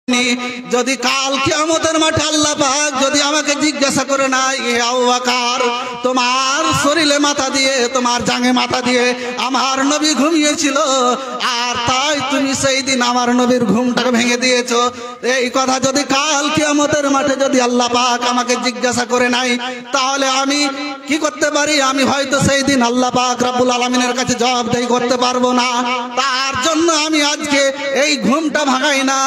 যদি কাল কিয়ামতের মাঠে আল্লাহ পাক যদি আমাকে জিজ্ঞাসা করে নাই, হে আবু বকর, তোমার শরীরে মাথা দিয়ে, তোমার জাঙে মাথা দিয়ে আমার নবী ঘুমিয়েছিল, আর তাই তুমি সেই দিন আমার নবীর ঘুমটাকে ভেঙে দিয়েছো, এই কথা যদি কাল কিয়ামতের মাঠে যদি আল্লাহ পাক আমাকে জিজ্ঞাসা করে নাই, তাহলে আমি কি করতে পারি? আমি হয়তো সেই দিন আল্লাহ পাক রব্বুল আলামিনের কাছে জবাবদেহি করতে পারবো না। তার জন্য আমি আজকে এই ঘুমটা ভাঙাই না।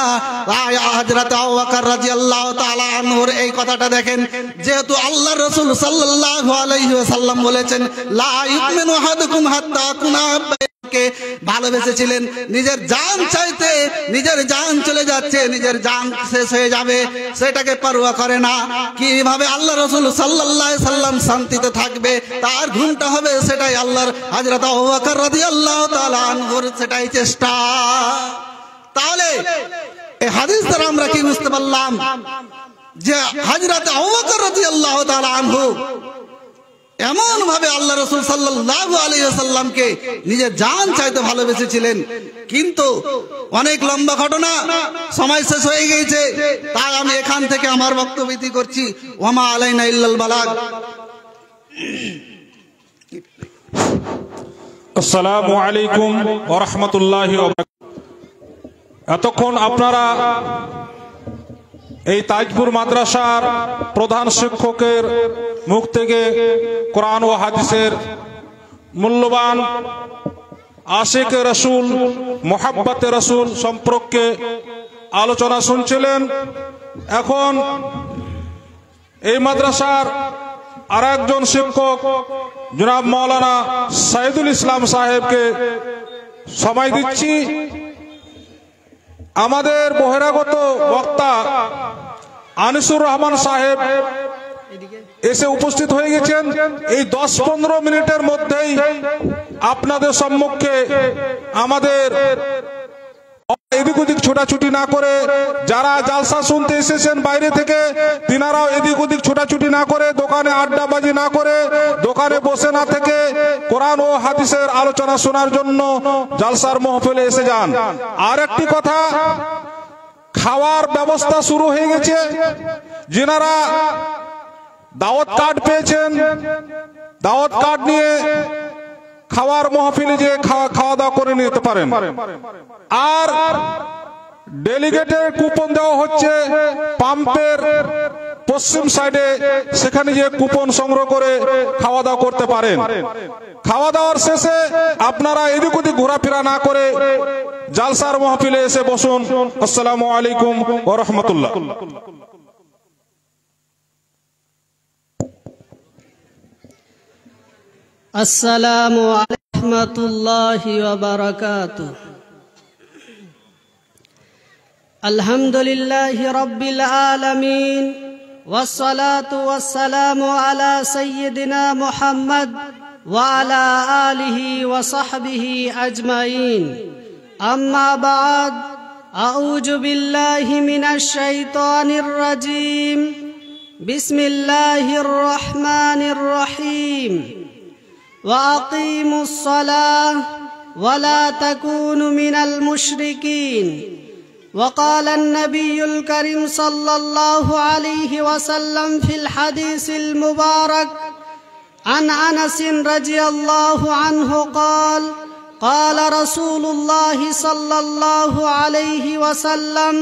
হযরত আবু বকর রাদিয়াল্লাহু তাআলা আনহুর এই কথাটা দেখেন, যেহেতু আল্লাহর রাসূল সাল্লাল্লাহু আলাইহি ওয়াসাল্লাম বলেছেন, লা ইউমিনু আহাদুকুম হাত্তা কুনা কে ভালোবেসেছিলেন, নিজের জান চাইতে নিজের জান চলে যাচ্ছে, নিজের জান শেষ হয়ে যাবে, সেটাকে পরোয়া করে না। কিভাবে আল্লাহ রাসূল সাল্লাল্লাহু আলাইহি সাল্লাম শান্তিতে থাকবে, তার ঘুমটা হবে, সেটাই আল্লাহর হযরত আবু বকর রাদিয়াল্লাহু তাআলা আনহুর সেটাই চেষ্টা। তাহলে এই হাদিস দ্বারা আমরা কি বুঝতে পারলাম? যে হযরত আবু বকর রাদিয়াল্লাহু তাআলা আনহু এমন ভাবে আল্লাহ রাসূল সাল্লাল্লাহু আলাইহি ওয়াসাল্লামকে নিজের জান চাইতে ভালোবেসেছিলেন। কিন্তু অনেক লম্বা ঘটনা, সময় শেষ হয়ে গিয়েছে, তাই আমি এখান থেকে আমার বক্তব্য ইতি করছি। ওয়ামা আলাইনা ইল্লাল বালাগ। আসসালামু আলাইকুম ওয়া রাহমাতুল্লাহি ওয়া বারাকাতুহু। এতক্ষণ আপনারা এই তাজপুর মাদ্রাসার প্রধান শিক্ষকের মুখ থেকে কোরআন ও হাদিসের মূল্যবান আশিকে রাসূল, মুহাব্বতে রাসূল সম্পর্কে আলোচনা শুনছিলেন। এখন এই মাদ্রাসার আরেকজন শিক্ষক জনাব মাওলানা সাইদুল ইসলাম সাহেবকে সময় দিচ্ছি। আমাদের বহিরাগত বক্তা আনিসুর রহমান সাহেব এসে উপস্থিত হয়ে গেছেন। এই 10-15 মিনিটের মধ্যেই আপনাদের সম্মুখে আমাদের এদিক ওদিক ছোটাছুটি না করে, যারা জালসা শুনতে এসেছেন বাইরে থেকে, তিনারাও এদিক ওদিক ছোটাছুটি না করে, দোকানে আড্ডাবাজি না করে, দোকানে বসে না থেকে কোরআন ও হাদিসের আলোচনা শোনার জন্য জালসার মাহফিলে এসে যান। আর একটি কথা, খাওয়ার ব্যবস্থা শুরু হয়ে গেছে। যিনারা দাওয়াত কার্ড পেয়েছেন, দাওয়াত কার্ড নিয়ে খাওয়ার মাহফিলে যে খাওয়া দাওয়া করে নিতে পারেন। আর ডেলিগেটের কুপন দেওয়া হচ্ছে পাম্পের পশ্চিম সাইডে, সেখানে যে কুপন সংগ্রহ করে খাওয়া দাওয়া করতে পারেন। খাওয়া দাওয়ার শেষে আপনারা এদিক ওদিক ঘোরাফেরা না করে জালসার মাহফিলে এসে বসুন। আসসালামু আলাইকুম ওয়া রাহমাতুল্লাহ। আসসালামু আলাইকুম ওয়া রাহমাতুল্লাহি ওয়া বারাকাতুহু। আলহামদুলিল্লাহি রাব্বিল আলামিন ওয়াস সালাতু ওয়াস সালামু আলা সাইয়্যিদিনা মুহাম্মদ ওয়া আলা আলিহি ওয়া সাহবিহি আজমাইন। আম্মা বা'দ, আউযু বিল্লাহি মিনাশ শাইতানির রাজীম। বিসমিল্লাহির রহমানির রহিম। وأقيموا الصلاة ولا تكونوا من المشركين. وقال النبي الكريم صلى الله عليه وسلم في الحديث المبارك عن أنس رضي الله عنه قال: قال رسول الله صلى الله عليه وسلم: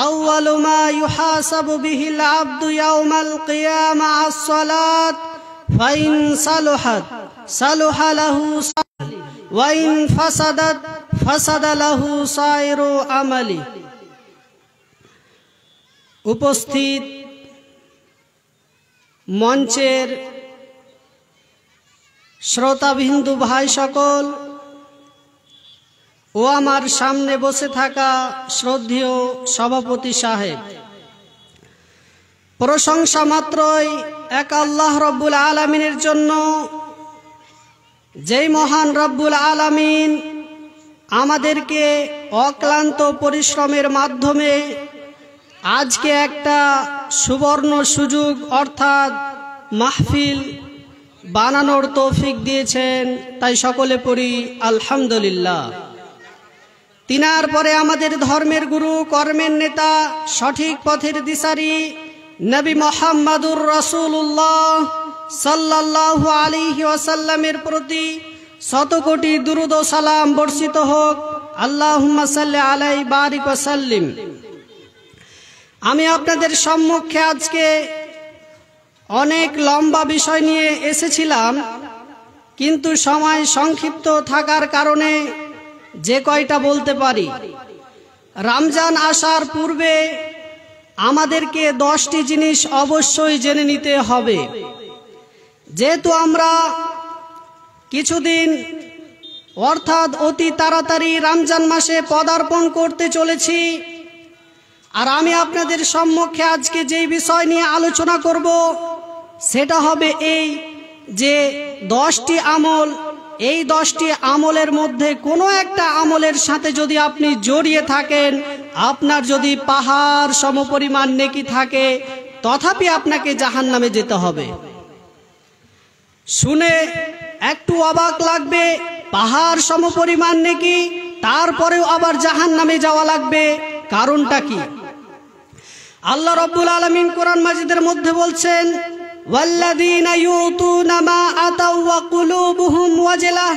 أول ما يحاسب به العبد يوم القيامة الصلاة، فإن صلحت صلح له وإن فسدت فسد له سائر عمله। উপস্থিত মঞ্চের শ্রোতাবিন্দু ভাই সকল ও আমার সামনে বসে থাকা শ্রদ্ধেয় সভাপতি সাহেব, প্রশংসা মাত্রই এক আল্লাহ রব্বুল আলামিনের জন্য, যেই মহান রব্বুল আলামিন আমাদেরকে অক্লান্ত পরিশ্রমের মাধ্যমে আজকে একটা সুবর্ণ সুযোগ অর্থাৎ মাহফিল বানানোর তৌফিক দিয়েছেন। তাই সকলে পড়ি আলহামদুলিল্লাহ। তিনার পরে আমাদের ধর্মের গুরু, কর্মের নেতা, সঠিক পথের দিশারি নবী মুহাম্মদুর রাসূলুল্লাহ সাল্লাল্লাহু আলাইহি ওয়াসাল্লামের প্রতি শত কোটি দুরূদ ও সালাম বর্ষিত হোক। আল্লাহুম্মা সাল্লি আলাইহি বারিক ওয়া সাল্লিম। আমি আপনাদের সম্মুখে আজকে অনেক লম্বা বিষয় নিয়ে এসেছিলাম, কিন্তু সময় সংক্ষিপ্ত থাকার কারণে যে কয়টা বলতে পারি। রমজান আসার পূর্বে আমাদেরকে 10টি জিনিস অবশ্যই জেনে নিতে হবে। যেহেতু আমরা কিছুদিন অর্থাৎ অতি তাড়াতাড়ি রমজান মাসে পদার্পণ করতে চলেছি, আর আমি আপনাদের সম্মুখে আজকে যেই বিষয় নিয়ে আলোচনা করব সেটা হবে এই যে 10টি আমল, এই 10টি আমলের মধ্যে কোনো একটা আমলের সাথে যদি আপনি জড়িয়ে থাকেন, আপনার যদি পাহাড় সমপরিমাণ নেকি থাকে, তথাপি আপনাকে জাহান্নামে যেতে হবে। শুনে একটু অবাক লাগবে, পাহাড় সমপরিমাণ নেকি, তারপরেও আবার জাহান্নামে যাওয়া লাগবে, কারণটা কি? আল্লাহ রাব্বুল আলামিন কোরআন মাজিদের মধ্যে বলছেন, ওয়াল্লাযীনা ইউতুনা মা আতাও ওয়া কুলুবুহুম ওয়াজিলাহ,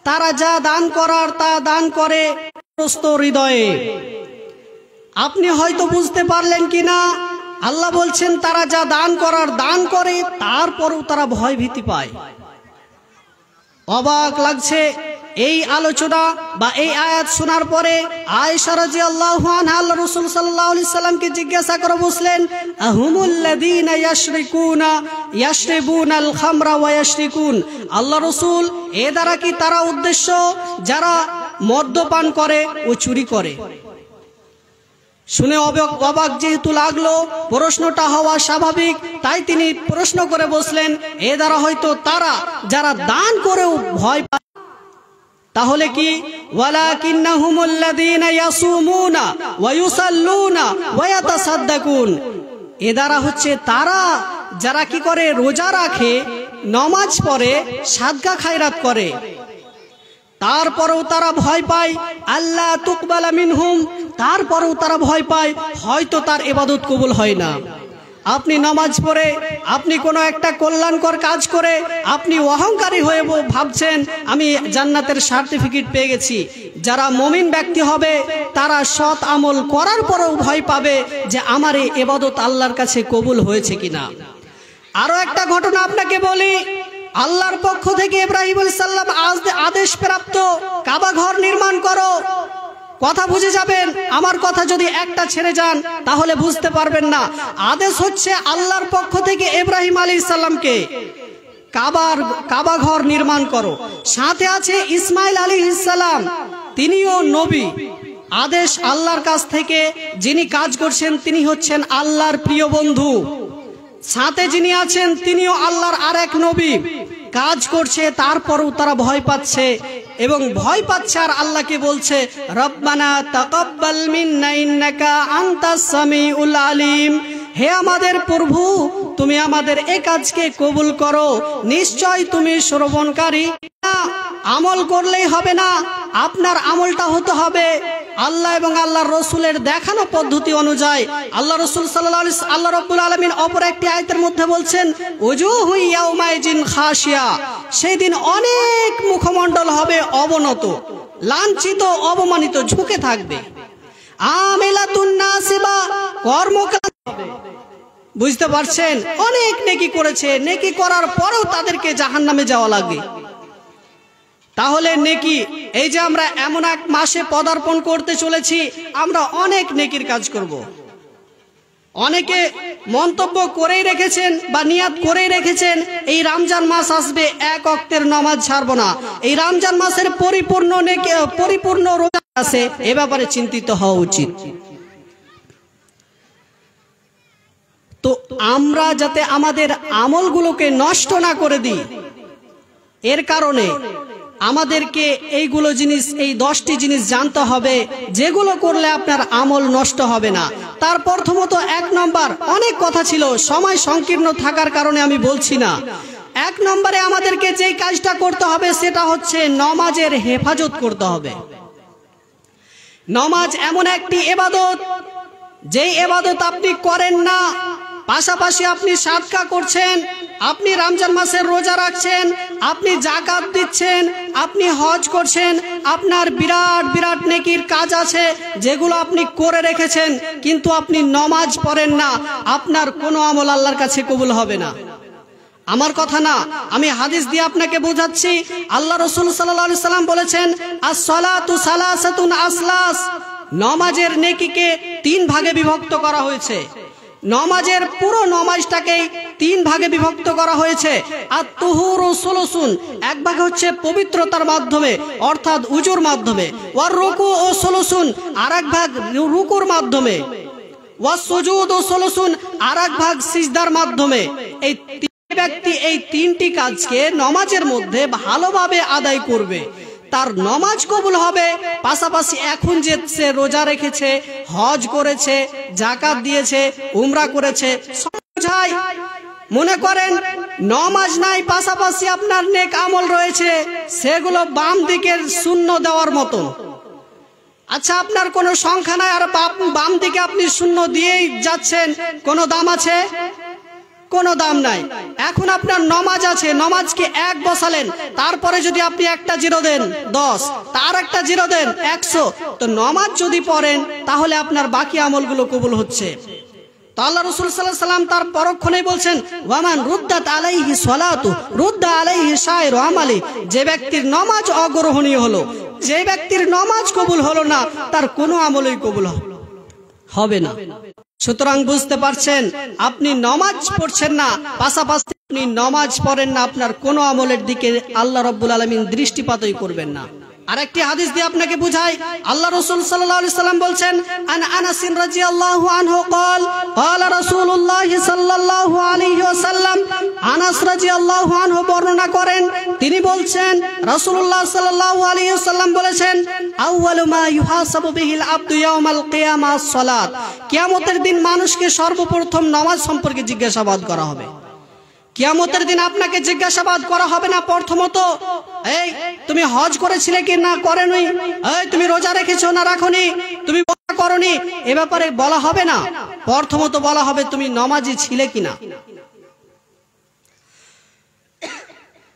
তারা যা দান করার তা দান করে প্রস্ত হৃদয়ে। আপনি হয়তো বুঝতে পারলেন কিনা, আল্লাহ বলছেন তারা যা দান করার দান করে, তারপরেও তারা ভয় ভীতি পায়। অবাক লাগছে এই আলোচনা বা এই আয়াত শোনার পরে। আয়েশা রাদিয়াল্লাহু আনহা আল্লাহ রাসূল সাল্লাল্লাহু আলাইহি সাল্লামকে জিজ্ঞাসা করে বসলেন, আহুমুল্লাযীনা ইয়াশরিবুনাল খামরা ওয়া ইয়াশরিকুন, আল্লাহ রাসূল, এ দ্বারা কি তারা উদ্দেশ্য যারা মদ্যপান করে ও চুরি করে? শুনে অবাক যেহেতু লাগলো, প্রশ্নটা হওয়া স্বাভাবিক, তাই তিনি প্রশ্ন করে বসলেন, এ দ্বারা হয়তো তারা যারা দান করেও ভয় পায়। তাহলে কি? ওয়ালাকিন্নাহুমুল্লাযীনা ইয়াসুমুনা ওয়া ইউসাল্লুনা ওয়া ইয়াতাসাদ্দাকুন, এ দ্বারা হচ্ছে তারা যারা কি করে, রোজা রাখে, নামাজ পড়ে, সাদকা খায়রাত করে, তারপরেও তারা ভয় পায় আল্লাহ তুকবালা মিনহুম, তারপরেও তারা ভয় পায় হয়তো তার ইবাদত কবুল হয় না। আপনি নামাজ পড়ে, আপনি কোনো একটা কল্যাণকর কাজ করে আপনি অহংকারী হয়ে ভাবছেন আমি জান্নাতের সার্টিফিকেট পেয়ে গেছি। যারা মুমিন ব্যক্তি হবে তারা সৎ আমল করার পরেও ভয় পাবে যে আমার এই ইবাদত আল্লাহর কাছে কবুল হয়েছে কিনা। আরো একটা ঘটনা আপনাকে বলি, আল্লাহর পক্ষ থেকে ইব্রাহিম আলাইহিস সালাম আদেশ প্রাপ্ত, কাবা ঘর নির্মাণ করো। কথা বুঝে যাবেন, আমার কথা যদি একটা ছেড়ে যান তাহলে বুঝতে পারবেন না। আদেশ হচ্ছে আল্লাহর পক্ষ থেকে ইব্রাহিম আলাইহিস সালামকে কাবা ঘর নির্মাণ করো। সাথে আছে ইসমাইল আলাইহিস সালাম, তিনিও নবী। আদেশ আল্লাহর কাছ থেকে, যিনি কাজ করছেন তিনি হচ্ছেন আল্লাহর প্রিয় বন্ধু। সাথে যিনি আছেন তিনিও আল্লাহর আরেক নবী। কাজ করছে তারপরেও তারা ভয় পাচ্ছে, এবং ভয় পাচ্ছে আর আল্লাহকে বলছে, রব্বানা তাকাব্বাল মিন্না ইন্নাকা আনতাস সামিউল আলিম, হে আমাদের প্রভু তুমি আমাদের এই কাজকে কবুল করো, নিশ্চয় তুমি শ্রবণকারী। আমল করলেই হবে না, আপনার আমলটা হতে হবে আল্লাহ এবং আল্লাহর রসুলের দেখানো পদ্ধতি অনুযায়ী। আল্লাহ রসুল সাল্লাল্লাহু আলাইহি ওয়াসাল্লাম, আল্লাহ রাব্বুল আলামিন অপর একটি আয়াতের মধ্যে বলছেন, উজুহু ইয়াউমাইজিন খাশিয়া, সেই দিন অনেক মুখমণ্ডল হবে অবনত, লাঞ্ছিত, অবমানিত, ঝুঁকে থাকবে। আমিলাতুন নাসিবা, কর্মকাণ্ড হবে। বুঝতে পারছেন? অনেক নেকি করেছে, নেকি করার পরেও তাদেরকে জাহান্নামে যাওয়া লাগে। তাহলে নেকি, এই যে আমরা এমন এক মাসে পদার্পণ করতে চলেছি, আমরা অনেক নেকির কাজ করব। অনেকে মন্তব্য করেই রেখেছেন বা নিয়াত করেই রেখেছেন, এই রমজান মাস আসবে এক ওয়াক্তের নামাজ ছাড়বো না, এই রমজান মাসের পরিপূর্ণ রোজা আছে, এ ব্যাপারে চিন্তিত হওয়া উচিত। তো আমরা যাতে আমাদের আমলগুলোকে নষ্ট না করে দিই, এর কারণে আমাদেরকে এইগুলো জিনিস, এই 10টি জিনিস জানতে হবে, যেগুলো করলে আপনার আমল নষ্ট হবে না। তার প্রথমত 1 নম্বর, অনেক কথা ছিল, সময় সংকীর্ণ থাকার কারণে আমি বলছি না। 1 নম্বরে আমাদেরকে যেই কাজটা করতে হবে সেটা হচ্ছে নামাজের হেফাজত করতে হবে। নমাজ এমন একটি ইবাদত, যেই ইবাদত আপনি করেন না, পাশাপাশি আপনি সাদকা করছেন, আপনি রমজান মাসের রোজা রাখছেন, আপনি যাকাত দিচ্ছেন, আপনি হজ করছেন, আপনার বিরাট বিরাট নেকির কাজ আছে যেগুলো আপনি করে রেখেছেন, কিন্তু আপনি নমাজ পড়েন না, আপনার কোনো আমল আল্লাহর কাছে কবুল হবে না। আমার কথা না, আমি হাদিস দিয়ে আপনাকে বোঝাচ্ছি। আল্লাহ রাসূল সাল্লাল্লাহু আলাইহি সাল্লাম বলেছেন, আস-সালাতু সালাসাতুন আসলাস, নমাজের নেকিকে 3 ভাগে বিভক্ত করা হয়েছে। নমাজের পুরো নমাজটাকেই 3 ভাগে বিভক্ত করা হয়েছে। আত-তুহুরু সুলুসুন, এক ভাগ হচ্ছে পবিত্রতার মাধ্যমে অর্থাৎ উজুর মাধ্যমে, ওয়ার রুকুউ সুলুসুন, আরেক ভাগ রুকুর মাধ্যমে, ওয়াস সুজুদু সুলুসুন, আরেক ভাগ সিজদার মাধ্যমে। এই ব্যক্তি এই 3টি কাজকে নমাজের মধ্যে ভালোভাবে আদায় করবে, তার নমাজ কবুল হবে। পাশাপাশি এখন যে সে রোজা রেখেছে, হজ করেছে, যাকাত দিয়েছে, উমরা করেছে, বোঝায় মনে করেন নমাজ নাই, পাশাপাশি আপনার নেক আমল রয়েছে, সেগুলো বাম দিকের শূন্য দেওয়ার মতো। আচ্ছা, আপনার কোনো সংখ্যা নাই আর বাম দিকে আপনি শূন্য দিয়েই যাচ্ছেন, কোনো দাম আছে? কোনো দাম নাই। এখন আপনার নমাজ আছে, নমাজকে 1 বসালেন, তারপরে যদি আপনি একটা জিরো দেন 10, তার একটা জিরো দেন 100, তো নমাজ যদি পড়েন তাহলে আপনার বাকি আমলগুলো কবুল হচ্ছে। তো আল্লাহ রাসূল সাল্লাল্লাহু আলাইহি সাল্লাম তার পরক্ষণেই বলছেন, ওয়ামান রুদ্দাত আলাইহি সালাতু রুদ্দা আলাইহি শায়রু আমালি, যে ব্যক্তির নমাজ অগ্রহণীয় হলো, যে ব্যক্তির নমাজ কবুল হলো না, তার কোনো আমলই কবুল হবে না। সুতরাং বুঝতে পারছেন, আপনি নমাজ পড়ছেন না, পাশাপাশি আপনি নমাজ পড়েন না, আপনার কোনো আমলের দিকে আল্লাহ রাব্বুল আলামিন দৃষ্টিপাতই করবেন না। আরেকটি হাদিস দিয়ে আপনাকে বুঝাই। আল্লাহ রাসূল সাল্লাল্লাহু আলাইহি সাল্লাম বলছেন, আন আনাস রাদিয়াল্লাহু আনহু قال قال رسول الله সাল্লাল্লাহু আলাইহি ওয়াসাল্লাম, আনাস রাদিয়াল্লাহু আনহু বর্ণনা করেন, তিনি বলছেন রাসূলুল্লাহ সাল্লাল্লাহু আলাইহি ওয়াসাল্লাম বলেছেন, আউয়ালু মা ইউহাসাবু বিহিল আবদু ইয়াউমাল কিয়ামাহ আস-সালাত, কিয়ামতের দিন মানুষকে সর্বপ্রথম নামাজ সম্পর্কে জিজ্ঞাসাবাদ করা হবে। কিয়ামতের দিন আপনাকে জিজ্ঞাসাবাদ করা হবে না প্রথমত, এই তুমি হজ করেছিলে কি না করেনি, এই তুমি রোজা রেখেছো না রাখোনি, তুমি ওয়াদা করনি, এ ব্যাপারে বলা হবে না। প্রথমত বলা হবে তুমি নামাজি ছিলে কিনা।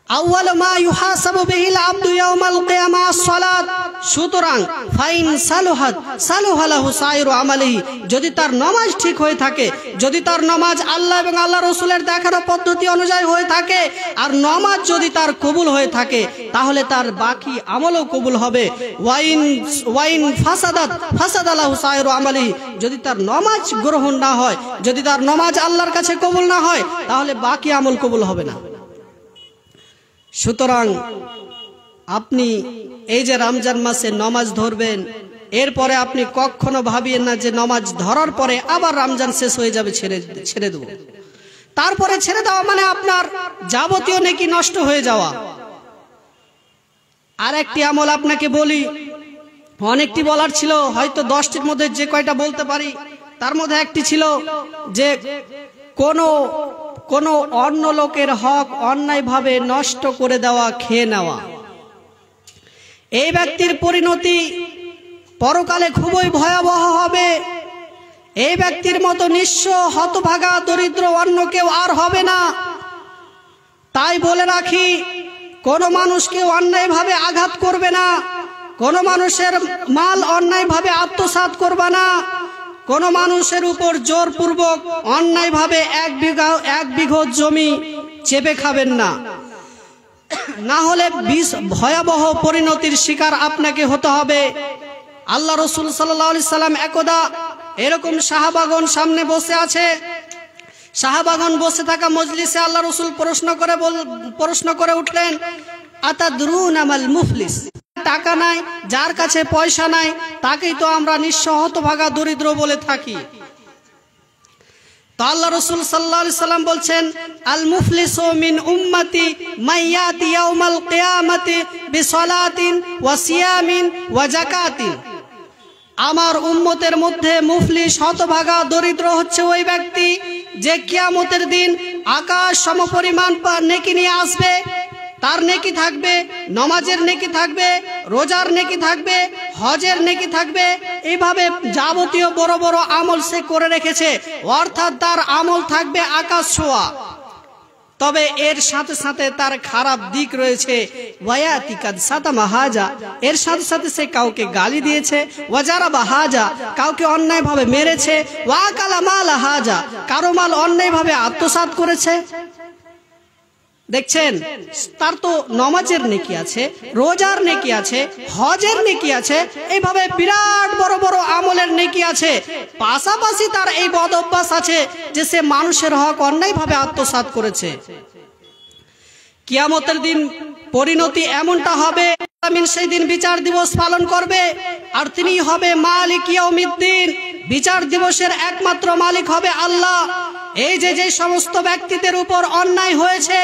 আউয়ালু মা ইউহাসাবু বিহিল আবদু ইয়াউমাল কিয়ামাহ আস-সালাত, সুতরাং ফাইন সালুহাত সালুহা লাহু সাইরু আমালিহি, যদি তার নামাজ ঠিক হয়ে থাকে, যদি তার নামাজ আল্লাহ এবং আল্লাহ রাসূলের দেখানো পদ্ধতি অনুযায়ী হয়ে থাকে, আর নামাজ যদি তার কবুল হয়ে থাকে, তাহলে তার বাকি আমলও কবুল হবে। ওয়াইন ফাসাদাত ফাসাদা লাহু সাইরু আমালিহি, যদি তার নামাজ গ্রহণ না হয়, যদি তার নামাজ আল্লাহর কাছে কবুল না হয়, তাহলে বাকি আমল কবুল হবে না। সুতরাং আপনি এই যে রমজান মাসে নামাজ ধরবেন, এরপরে আপনি কখনো ভাবিয়েন না যে নামাজ ধরার পরে আবার রমজান শেষ হয়ে যাবে, ছেড়ে দেব। তারপরে ছেড়ে দেওয়া মানে আপনার যাবতীয় নেকি নষ্ট হয়ে যাওয়া। আর একটি আমল আপনাকে বলি, অনেকটি বলার ছিল, হয়তো 10টির মধ্যে যে কয়টা বলতে পারি তার মধ্যে একটি ছিল যে কোন অন্য লোকের হক অন্যায়ভাবে নষ্ট করে দেওয়া, খেয়ে নেওয়া। এই ব্যক্তির পরিণতি পরকালে খুবই ভয়াবহ হবে। এই ব্যক্তির মতো নিঃস্ব হতভাগা দরিদ্র অন্য কেউ আর হবে না। তাই বলে রাখি, কোন মানুষকে অন্যায়ভাবে আঘাত করবে না, কোন মানুষের মাল অন্যায়ভাবে আত্মসাৎ করবে না, কোন মানুষের উপর জোরপূর্বক অন্যায়ভাবে এক বিঘা জমি চেপে খাবেন না, না হলে ভয়াবহ পরিণতির শিকার আপনাকে হতে হবে। আল্লাহ রাসূল সাল্লাল্লাহু আলাইহি সাল্লাম একদা এরকম সাহাবাগণ সামনে বসে আছে, সাহাবাগণ বসে থাকা মজলিসে আল্লাহ রাসূল প্রশ্ন করে উঠলেন, আতাদরুনা মাল মুফলিস, টাকা নাই, যার কাছে পয়সা নাই, তাকেই তো আমরা নিঃস্ব হতভাগা দরিদ্র বলে থাকি। তো আল্লাহ রাসূল সাল্লাল্লাহু আলাইহি সাল্লাম বলছেন, আল মুফলিসু মিন উম্মতি মাইয়াতি ইয়াউমাল কিয়ামাতি বিসালাতিন ওয়া সিয়ামিন ওয়া যাকাতিন, আমার উম্মতের মধ্যে মুফলিস হতভাগা দরিদ্র হচ্ছে ওই ব্যক্তি যে কিয়ামতের দিন আকাশ সমপরিমাণ নেকি নিয়ে আসবে, তার নেকি থাকবে, নমাজের নেকি থাকবে, রোজার নেকি থাকবে, হজের নেকি থাকবে। এইভাবে যাবতীয় বড় বড় আমল সে করে রেখেছে, অর্থাৎ তার আমল থাকবে আকাশ ছোঁয়া। তবে এর সাথে সাথে তার খারাপ দিক রয়েছে, ওয়ায়াতিকাদ সাতামা হাজা, এর সাথে সাথে সে কাউকে গালি দিয়েছে, ওয়াজারাবা হাজা, কাউকে অন্যায়ভাবে মেরেছে, ওয়াকালা মাল হাজা, কারো মাল অন্যায়ভাবে আত্মসাৎ করেছে। দেখছেন, তার তো নমাজের নেকি আছে, রোজার নেকি আছে, হজের নেকি আছে, এইভাবে বিরাট বড় বড় আমলের নেকি আছে। পাশাপাশি তার এই বদ অভ্যাস আছে যে সে মানুষের হক অন্যায়ভাবে আত্মসাৎ করেছে। কিয়ামতের দিন পরিণতি এমনটা হবে, আমিন সেই দিন বিচার দিবস পালন করবে, আর তিনি হবে মালিক ইয়াউমিদ্দিন। বিচার দিবসের একমাত্র মালিক হবে আল্লাহ। এই যে সমস্ত ব্যক্তিদের উপর অন্যায় হয়েছে,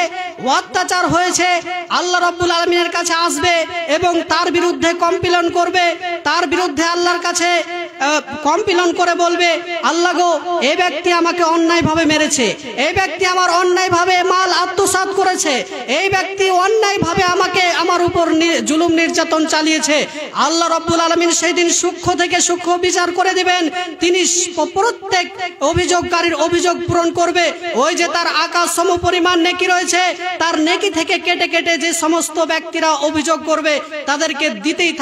অত্যাচার হয়েছে, আল্লাহ রাব্বুল আলামিনের কাছে আসবে এবং তার বিরুদ্ধে কমপ্লেন করবে, তার বিরুদ্ধে আল্লাহর কাছে কমপ্লেন করে বলবে, আল্লাহ গো, এই ব্যক্তি আমাকে অন্যায়ভাবে মেরেছে, এই ব্যক্তি আমার অন্যায়ভাবে মাল আত্মসাৎ করেছে, এই ব্যক্তি অন্যায়ভাবে আমাকে আমার উপর জুলুম নির্যাতন চালিয়েছে। আল্লাহ রাব্বুল আলামিন সেই দিন সূক্ষ্ম থেকে সূক্ষ্ম বিচার করে দিবেন। তিনি প্রত্যেক অভিযোগকারীর অভিযোগ পূরণ করবে। ওই যে তার আকাশ সম পরিমাণ নেকি রয়েছে, তার নেকি থেকে কেটে কেটে যে সমস্ত ব্যক্তিরা অভিযোগ করবে তাদেরকে দিতেই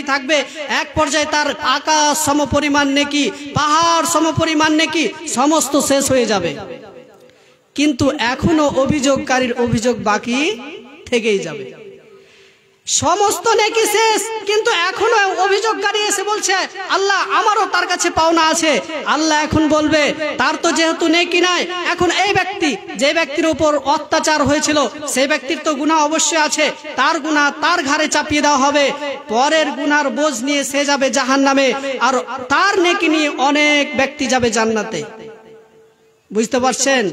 থাকবে। এক পর্যায়ে তার আকাশ সম পরিমাণ নেকি, পাহাড় সম পরিমাণ নেকি সমস্ত শেষ হয়ে যাবে। কিন্তু এখনো অভিযোগকারীর অভিযোগ বাকি থেকেই যাবে। সমস্ত নেকি শেষ, কিন্তু এখনো অভিযোগকারী এসে বলছে, আল্লাহ আমারও তার কাছে পাওনা আছে। আল্লাহ এখন বলবে, তার তো যেহেতু নেকি নাই, এখন এই ব্যক্তি যে ব্যক্তির উপর অত্যাচার হয়েছিল সেই ব্যক্তির তো গুনাহ অবশ্যই আছে, তার গুনাহ তার ঘাড়ে চাপিয়ে দেওয়া হবে। পরের গুনার বোঝ নিয়ে সে যাবে জাহান্নামে, আর তার নেকি নিয়ে অনেক ব্যক্তি যাবে জান্নাতে। বুঝতে পারছেন?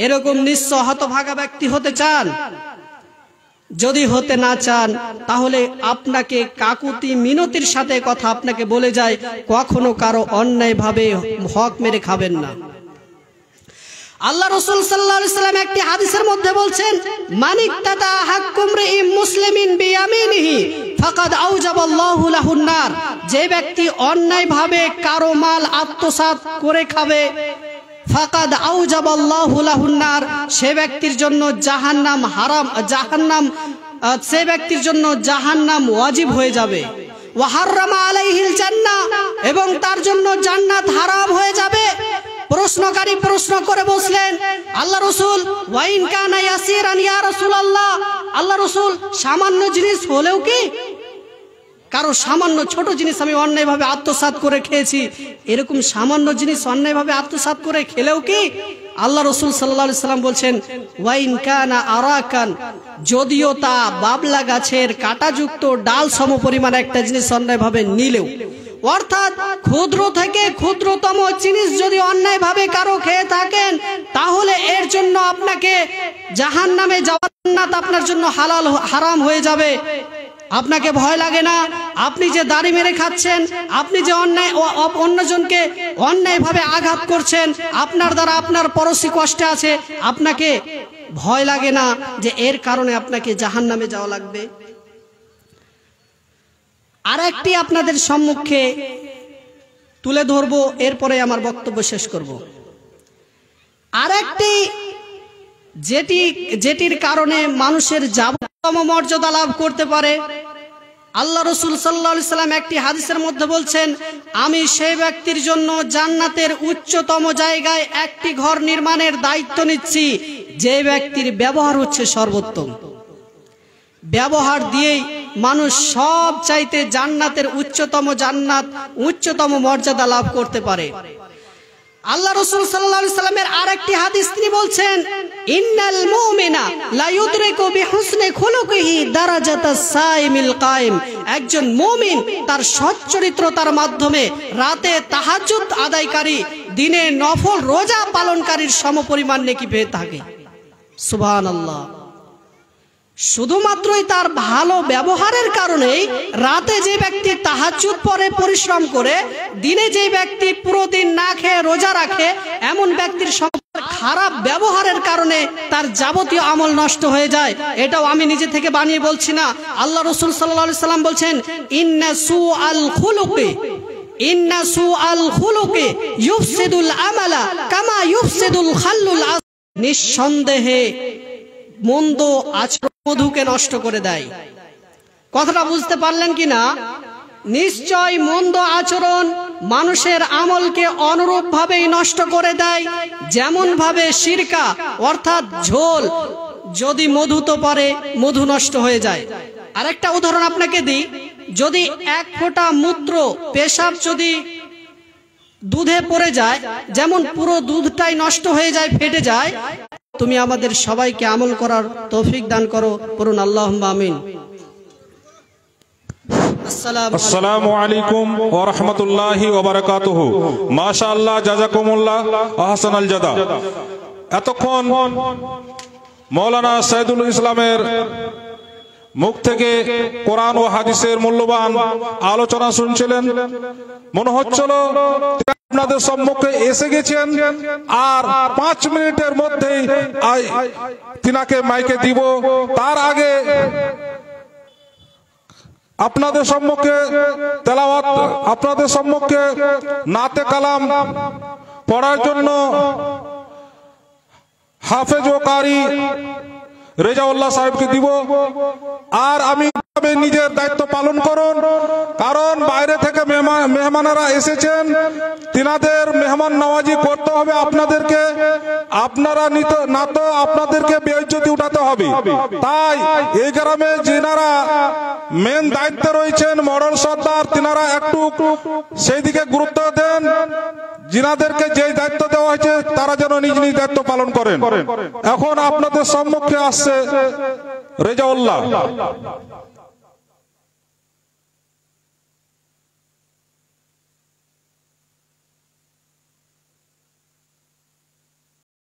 এরকম নিঃস্ব হতভাগা ব্যক্তি হতে চান? যদি হতে না চান তাহলে আপনাকে কাকুতি মিনতির সাথে কথা আপনাকে বলে যায়, কখনো কারো অন্যায়ভাবে হক মেরে খাবেন না। আল্লাহ রাসূল সাল্লাল্লাহু আলাইহি সাল্লাম একটি হাদিসের মধ্যে বলছেন, মানিকতাতা হাক্কুম রিম মুসলিমিন বিয়ামিনিহি ফাকাদ আওজাবাল্লাহু লাহুন নার, যে ব্যক্তি অন্যায়ভাবে কারো মাল আত্মসাৎ করে খাবে, ফাকাদ আওজাবাল্লাহু লাহুন নার, সে ব্যক্তির জন্য জাহান্নাম হারাম, সে ব্যক্তির জন্য জাহান্নাম ওয়াজিব হয়ে যাবে। ওয়া হাররামা আলাইহিল জান্নাহ, এবং তার জন্য জান্নাত হারাম হয়ে যাবে। প্রশ্নকারী প্রশ্ন করে বসলেন, আল্লাহ রাসূল, ওয়াইন কানা ইয়াসিরান ইয়া রাসূলুল্লাহ, আল্লাহ রাসূল সামান্য জিনিস হলেও কি, কারো সামান্য ছোট জিনিস আমি অন্যায়ভাবে আত্মসাৎ করে খেয়েছি, এরকম সামান্য জিনিস অন্যায়ভাবে আত্মসাৎ করে খেলেও কি? আল্লাহ রাসূল সাল্লাল্লাহু আলাইহি সাল্লাম বলছেন, ওয়াইন কানা আরাকান, যদিও তা বাবলা গাছের কাঁটাযুক্ত ডাল সম পরিমাণ একটা জিনিস অন্যায়ভাবে নিলেও, অর্থাৎ ক্ষুদ্র থেকে ক্ষুদ্রতম জিনিস যদি অন্যায়ভাবে কারো খেয়ে থাকেন, তাহলে এর জন্য আপনাকে জাহান্নামে যাওয়া, জান্নাত আপনার জন্য হালাল হারাম হয়ে যাবে। আপনাকে ভয় লাগে না? আপনি যে দাড়ি মেরে খাচ্ছেন, আপনি যে অন্যজনকে অন্যায়ভাবে আঘাত করছেন, আপনার দ্বারা আপনার পড়োশী কষ্টে আছে, আপনাকে ভয় লাগে না যে এর কারণে আপনাকে জাহান্নামে যাওয়া লাগবে? আর একটি আপনাদের সম্মুখে তুলে ধরবো, এরপরে আমার বক্তব্য শেষ করব। আর একটি যেটির কারণে মানুষের যাবতীয় মর্যাদা লাভ করতে পারে, আল্লাহ রাসূল সাল্লাল্লাহু আলাইহি সাল্লাম একটি হাদিসের মধ্যে বলছেন, আমি সেই ব্যক্তির জন্য জান্নাতের উচ্চতম জায়গায় একটি ঘর নির্মাণের দায়িত্ব নিচ্ছি যে ব্যক্তির ব্যবহার হচ্ছে সর্বোত্তম। ব্যবহার দিয়েই মানুষ সব চাইতে জান্নাতের উচ্চতম মর্যাদা লাভ করতে পারে। আল্লাহ রাসূল সাল্লাল্লাহু আলাইহি সাল্লামের আরেকটি হাদিস তিনি বলছেন, ইন্নাল মুমিনা লা ইউদরিকু বিহুসনি খুলুকিহি দারাজাতাস সাইমিল কায়েম, একজন মুমিন তার সচ্চরিত্রতার মাধ্যমে রাতে তাহাজ্জুদ আদায়কারী, দিনে নফল রোজা পালনকারীর সমপরিমাণ নেকি পেয়ে থাকে। সুবহানাল্লাহ। শুধুমাত্রই তার ভালো ব্যবহারের কারণেই রাতে যে ব্যক্তি তাহাজ্জুদ পড়ে পরিশ্রম করে, দিনে যে ব্যক্তি পুরো দিন না খেয়ে রোজা রাখে, এমন ব্যক্তির খারাপ ব্যবহারের কারণে তার যাবতীয় আমল নষ্ট হয়ে যায়। এটাও আমি নিজে থেকে বানিয়ে বলছি না, আল্লাহ রাসূল সাল্লাল্লাহু আলাইহি সাল্লাম বলছেন, ইন্না সুআল খুলুকি ইউফসিদুল আমালা কামা ইউফসিদুল খাল্লুল আস। নিঃসন্দেহে মন্দ আচরণ মধুকে নষ্ট করে দেয়। কথাটা বুঝতে পারলেন কিনা? নিশ্চয় মন্দ আচরণ মানুষের আমলকে অনুরূপ ভাবেই নষ্ট করে দেয়, যেমন ভাবে সিরকা অর্থাৎ ঝোল যদি মধুতে পড়ে মধু নষ্ট হয়ে যায়। আরেকটা উদাহরণ আপনাকে দিই, যদি এক ফোঁটা মূত্র পেশাব যদি দুধে পড়ে যায়, যেমন পুরো দুধটাই নষ্ট হয়ে যায়, ফেটে যায়। তুমি আমাদের সবাইকে আমল করার তৌফিক দান করো, পড়ুন আল্লাহুম্মা আমিন। আসসালামু আলাইকুম ওয়া রাহমাতুল্লাহি ওয়া বারাকাতুহু। মাশাআল্লাহ, জাযাকুমুল্লাহ আহসানাল জাযা। এতক্ষণ মাওলানা সাইদুল ইসলামের মুখ থেকে কোরআন ও হাদিসের মূল্যবান আলোচনা শুনছিলেন। মনে হচ্ছিল আপনাদের সম্মুখে এসে গেছেন, আর 5 মিনিটের মধ্যেই তিনাকে মাইকে দিব। তার আগে আপনাদের সম্মুখে তেলাওয়াত, আপনাদের সম্মুখে নাতে কালাম পড়ার জন্য হাফেজ ও কারি রেজাউল্লাহ সাহেবকে দিব। আর আমি নিজের দায়িত্ব পালন করুন, কারণ বাইরে থেকে মেহমানেরা এসেছেন, তিনাদের মেহমান নওয়াজি করতে হবে আপনাদেরকে। আপনারা না তো আপনাদেরকে বেইজ্জতি উঠাতে হবে। তাই এই গ্রামে যিনারা মেন দায়িত্বে রয়েছেন, মডেল সর্দার, তিনারা একটু সেই দিকে গুরুত্ব দেন। যিনাদেরকে যে দায়িত্ব দেওয়া হয়েছে তারা যেন নিজ নিজ দায়িত্ব পালন করেন। এখন আপনাদের সম্মুখে আসছে রেজাউল্লাহ।